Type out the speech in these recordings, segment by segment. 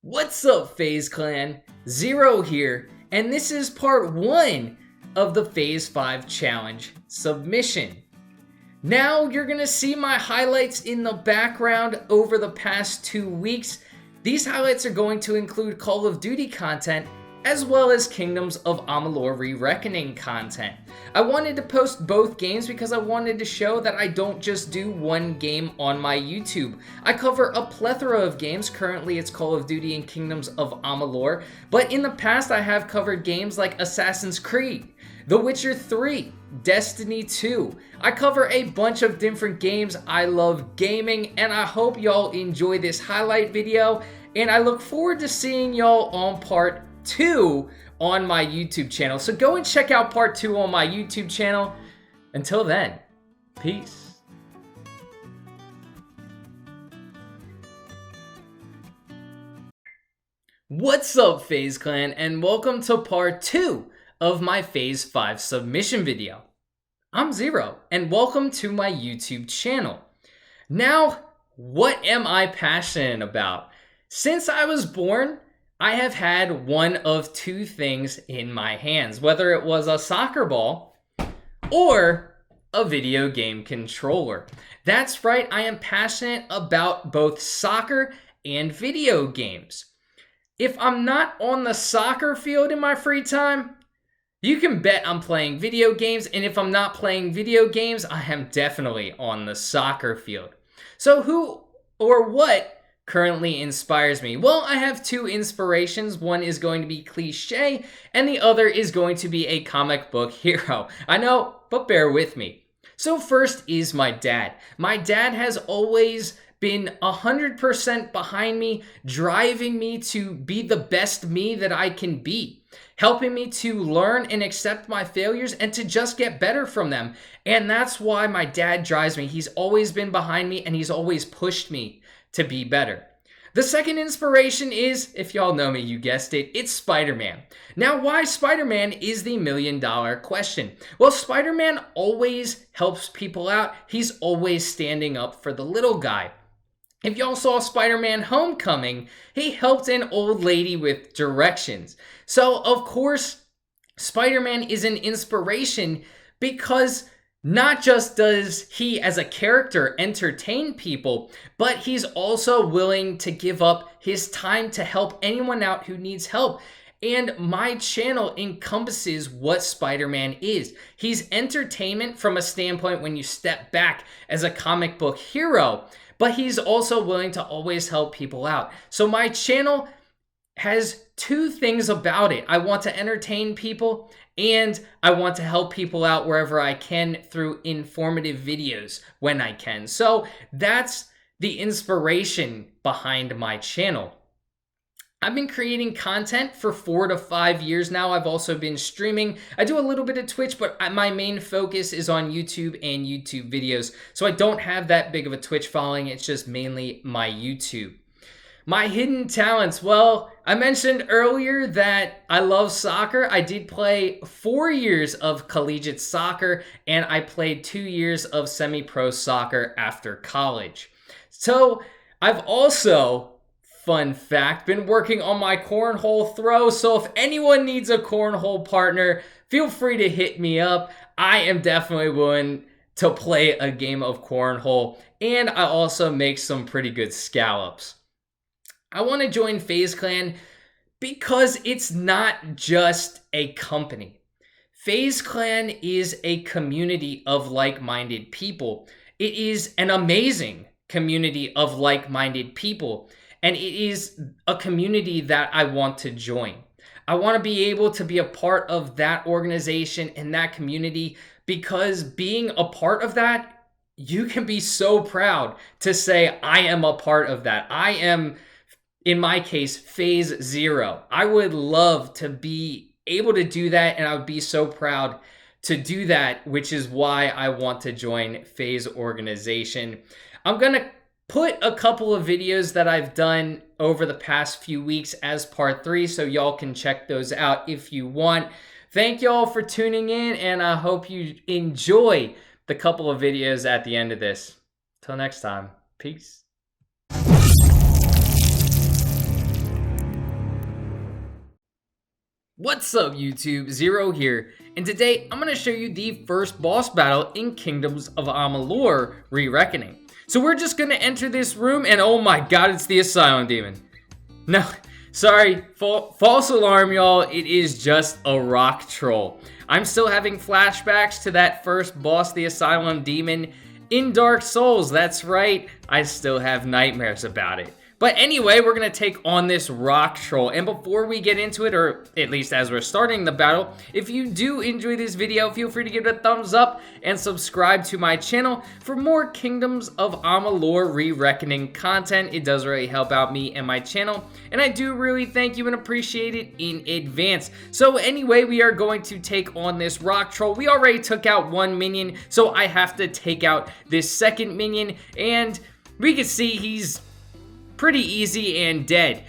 What's up, FaZe Clan? Zero here, and this is part 1 of the Phase 5 Challenge submission. Now you're gonna see my highlights in the background over the past 2 weeks. These highlights are going to include Call of Duty content, as well as Kingdoms of Amalur Re-Reckoning content. I wanted to post both games because I wanted to show that I don't just do one game on my YouTube. I cover a plethora of games. Currently it's Call of Duty and Kingdoms of Amalur, but in the past I have covered games like Assassin's Creed, The Witcher 3, Destiny 2. I cover a bunch of different games. I love gaming, and I hope y'all enjoy this highlight video, and I look forward to seeing y'all on part 2 on my YouTube channel. So go and check out part 2 on my YouTube channel. Until then, peace. What's up, FaZe Clan, and welcome to part 2 of my Phase 5 submission video. I'm Zero, and welcome to my YouTube channel. Now, what am I passionate about? Since I was born, I have had one of two things in my hands, whether it was a soccer ball or a video game controller. That's right, I am passionate about both soccer and video games. If I'm not on the soccer field in my free time, you can bet I'm playing video games, and if I'm not playing video games, I am definitely on the soccer field. So who or what currently inspires me? Well, I have two inspirations. One is going to be cliche, and the other is going to be a comic book hero. I know, but bear with me. So first is my dad. My dad has always been 100% behind me, driving me to be the best me that I can be, helping me to learn and accept my failures and to just get better from them. And that's why my dad drives me. He's always been behind me, and he's always pushed me to be better. The second inspiration is, if y'all know me, you guessed it, it's Spider-Man. Now, why Spider-Man is the million-dollar question. Well, Spider-Man always helps people out. He's always standing up for the little guy. If y'all saw Spider-Man Homecoming, he helped an old lady with directions. So, of course, Spider-Man is an inspiration because not just does he as a character entertain people, but he's also willing to give up his time to help anyone out who needs help. And my channel encompasses what Spider-Man is. He's entertainment from a standpoint when you step back as a comic book hero, but he's also willing to always help people out. So my channel has two things about it. I want to entertain people, and I want to help people out wherever I can through informative videos when I can. So that's the inspiration behind my channel. I've been creating content for 4 to 5 years now. I've also been streaming. I do a little bit of Twitch, but my main focus is on YouTube and YouTube videos. So I don't have that big of a Twitch following. It's just mainly my YouTube. My hidden talents. Well, I mentioned earlier that I love soccer. I did play 4 years of collegiate soccer, and I played 2 years of semi-pro soccer after college. So I've also, fun fact, been working on my cornhole throw. So if anyone needs a cornhole partner, feel free to hit me up. I am definitely willing to play a game of cornhole, and I also make some pretty good scallops. I want to join FaZe Clan because it's not just a company. FaZe Clan is a community of like-minded people. It is an amazing community of like-minded people, and it is a community that I want to join. I want to be able to be a part of that organization and that community, because being a part of that, you can be so proud to say, I am a part of that. I am, in my case, Phase 0. I would love to be able to do that, and I would be so proud to do that, which is why I want to join FaZe organization. I'm going to put a couple of videos that I've done over the past few weeks as part 3, so y'all can check those out if you want. Thank y'all for tuning in, and I hope you enjoy the couple of videos at the end of this. Till next time, peace. What's up YouTube, Zero here, and today I'm going to show you the first boss battle in Kingdoms of Amalur Re-Reckoning. So we're just going to enter this room and oh my god, it's the Asylum Demon. No, sorry, false alarm y'all, it is just a rock troll. I'm still having flashbacks to that first boss, the Asylum Demon, in Dark Souls. That's right, I still have nightmares about it. But anyway, we're going to take on this rock troll. And before we get into it, or at least as we're starting the battle, if you do enjoy this video, feel free to give it a thumbs up and subscribe to my channel for more Kingdoms of Amalur Re-Reckoning content. It does really help out me and my channel, and I do really thank you and appreciate it in advance. So anyway, we are going to take on this rock troll. We already took out one minion, so I have to take out this second minion, and we can see he's pretty easy and dead.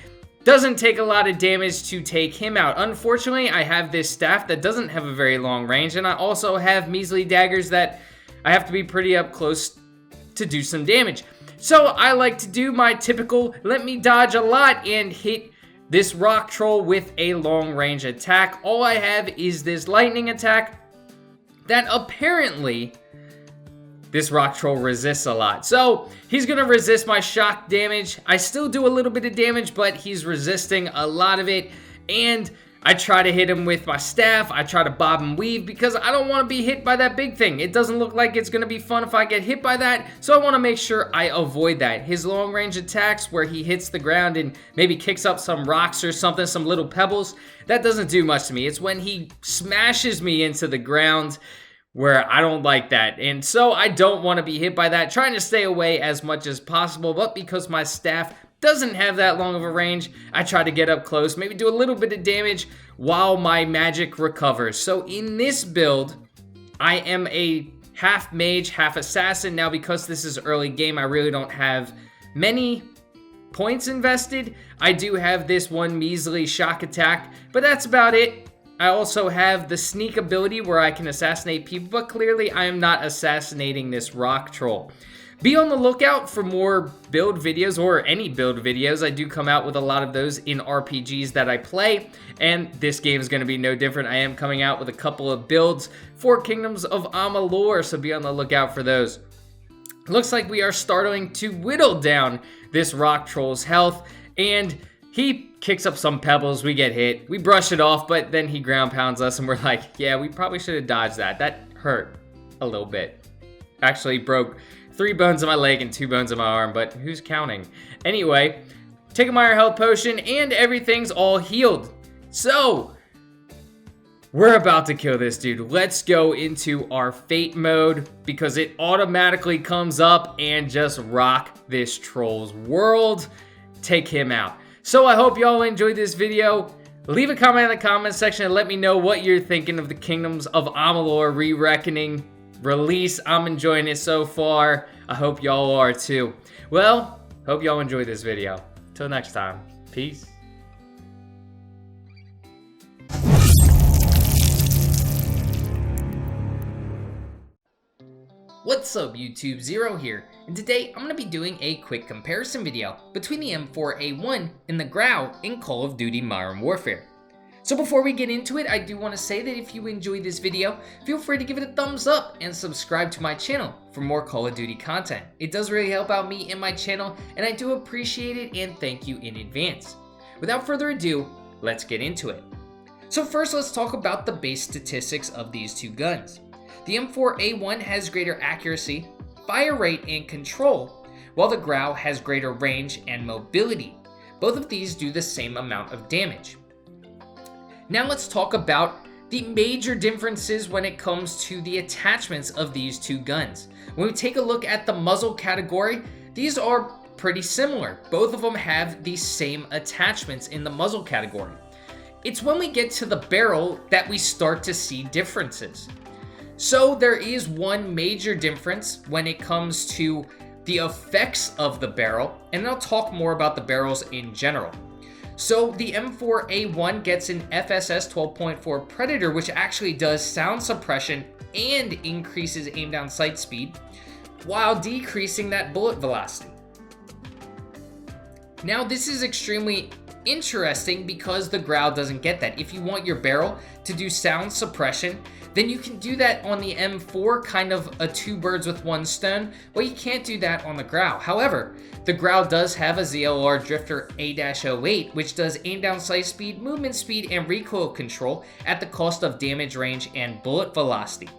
Doesn't take a lot of damage to take him out. Unfortunately, I have this staff that doesn't have a very long range, and I also have measly daggers that I have to be pretty up close to do some damage. So I like to do my typical let me dodge a lot and hit this rock troll with a long range attack. All I have is this lightning attack that apparently this rock troll resists a lot. So he's going to resist my shock damage. I still do a little bit of damage, but he's resisting a lot of it. And I try to hit him with my staff. I try to bob and weave because I don't want to be hit by that big thing. It doesn't look like it's going to be fun if I get hit by that. So I want to make sure I avoid that. His long range attacks where he hits the ground and maybe kicks up some rocks or something, some little pebbles, that doesn't do much to me. It's when he smashes me into the ground where I don't like that, and so I don't want to be hit by that, trying to stay away as much as possible, but because my staff doesn't have that long of a range, I try to get up close, maybe do a little bit of damage while my magic recovers. So in this build, I am a half mage, half assassin. Now because this is early game, I really don't have many points invested. I do have this one measly shock attack, but that's about it. I also have the sneak ability where I can assassinate people, but clearly I am not assassinating this rock troll. Be on the lookout for more build videos, or any build videos. I do come out with a lot of those in RPGs that I play, and this game is going to be no different. I am coming out with a couple of builds for Kingdoms of Amalur, so be on the lookout for those. Looks like we are starting to whittle down this rock troll's health, and he kicks up some pebbles, we get hit, we brush it off, but then he ground pounds us and we're like, yeah, we probably should have dodged that. That hurt a little bit. Actually broke 3 bones in my leg and 2 bones in my arm, but who's counting? Anyway, take a minor health potion and everything's all healed. So, we're about to kill this dude. Let's go into our fate mode because it automatically comes up and just rock this troll's world. Take him out. So I hope y'all enjoyed this video. Leave a comment in the comment section and let me know what you're thinking of the Kingdoms of Amalur Re-Reckoning release. I'm enjoying it so far. I hope y'all are too. Well, hope y'all enjoyed this video. Till next time, peace. What's up YouTube, Zero here, and today I'm going to be doing a quick comparison video between the M4A1 and the Grau in Call of Duty Modern Warfare. So before we get into it, I do want to say that if you enjoyed this video, feel free to give it a thumbs up and subscribe to my channel for more Call of Duty content. It does really help out me and my channel, and I do appreciate it and thank you in advance. Without further ado, let's get into it. So first, let's talk about the base statistics of these two guns. The M4A1 has greater accuracy, fire rate, and control, while the Grau has greater range and mobility. Both of these do the same amount of damage. Now let's talk about the major differences when it comes to the attachments of these two guns. When we take a look at the muzzle category, these are pretty similar. Both of them have the same attachments in the muzzle category. It's when we get to the barrel that we start to see differences. So there is one major difference when it comes to the effects of the barrel, and I'll talk more about the barrels in general. So the M4A1 gets an FSS 12.4 Predator, which actually does sound suppression and increases aim down sight speed, while decreasing that bullet velocity. Now this is extremely interesting because the Grau doesn't get that. If you want your barrel to do sound suppression, then you can do that on the M4, kind of a two birds with one stone. Well, you can't do that on the Grau. However, the Grau does have a ZLR Drifter A-08, which does aim down sight speed, movement speed, and recoil control at the cost of damage range and bullet velocity.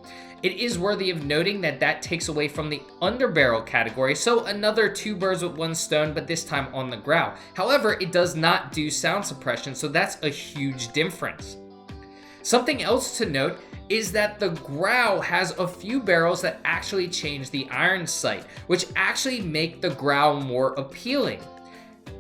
It is worthy of noting that that takes away from the underbarrel category, so another two birds with one stone, but this time on the Grau. However, it does not do sound suppression, so that's a huge difference. Something else to note is that the Grau has a few barrels that actually change the iron sight, which actually make the Grau more appealing.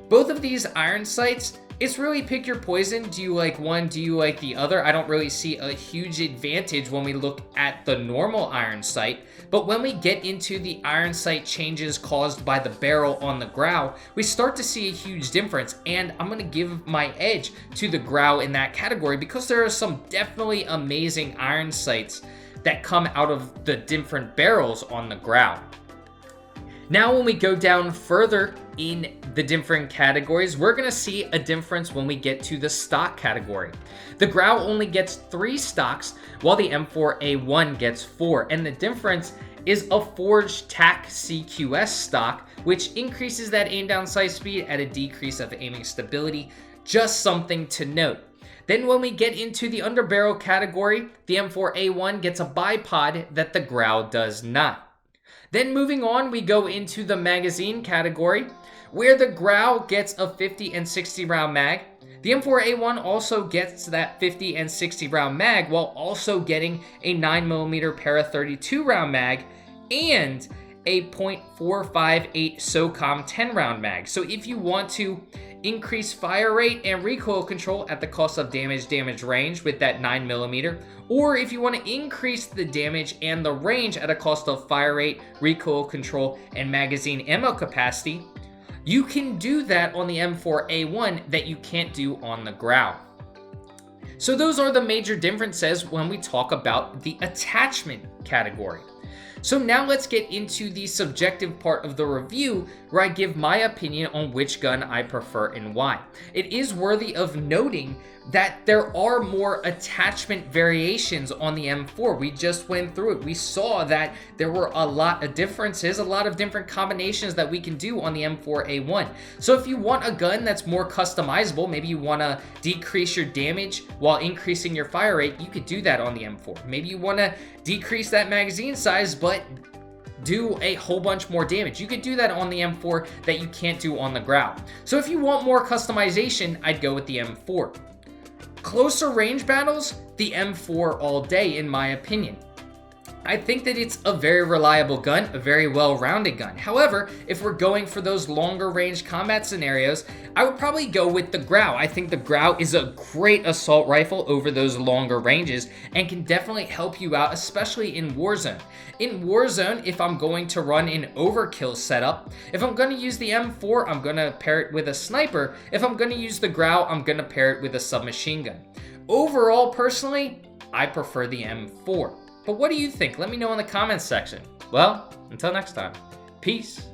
Both of these iron sights, it's really pick your poison. Do you like one? Do you like the other? I don't really see a huge advantage when we look at the normal iron sight, but when we get into the iron sight changes caused by the barrel on the Grau, we start to see a huge difference, and I'm going to give my edge to the Grau in that category because there are some definitely amazing iron sights that come out of the different barrels on the Grau. Now, when we go down further in the different categories, we're going to see a difference when we get to the stock category. The Grau only gets 3 stocks, while the M4A1 gets 4, and the difference is a forged TAC CQS stock, which increases that aim down sight speed at a decrease of aiming stability. Just something to note. Then when we get into the underbarrel category, the M4A1 gets a bipod that the Grau does not. Then moving on, we go into the magazine category, where the Grau gets a 50 and 60 round mag. The M4A1 also gets that 50 and 60 round mag, while also getting a 9mm para 32 round mag and a .458 SOCOM 10 round mag. So if you want to increase fire rate and recoil control at the cost of damage range with that 9mm, or if you want to increase the damage and the range at a cost of fire rate, recoil control, and magazine ammo capacity, you can do that on the M4A1 that you can't do on the Grau. So those are the major differences when we talk about the attachment category. So now let's get into the subjective part of the review, where I give my opinion on which gun I prefer and why. It is worthy of noting that there are more attachment variations on the M4. We just went through it. We saw that there were a lot of differences, a lot of different combinations that we can do on the M4A1. So if you want a gun that's more customizable, maybe you want to decrease your damage while increasing your fire rate, you could do that on the M4. Maybe you want to decrease that magazine size, but do a whole bunch more damage. You could do that on the M4 that you can't do on the Grau. So if you want more customization, I'd go with the M4. Closer range battles, the M4 all day, in my opinion. I think that it's a very reliable gun, a very well-rounded gun. However, if we're going for those longer range combat scenarios, I would probably go with the Grau. I think the Grau is a great assault rifle over those longer ranges and can definitely help you out, especially in Warzone. In Warzone, if I'm going to run an overkill setup, if I'm going to use the M4, I'm going to pair it with a sniper. If I'm going to use the Grau, I'm going to pair it with a submachine gun. Overall, personally, I prefer the M4. But what do you think? Let me know in the comments section. Well, until next time, peace.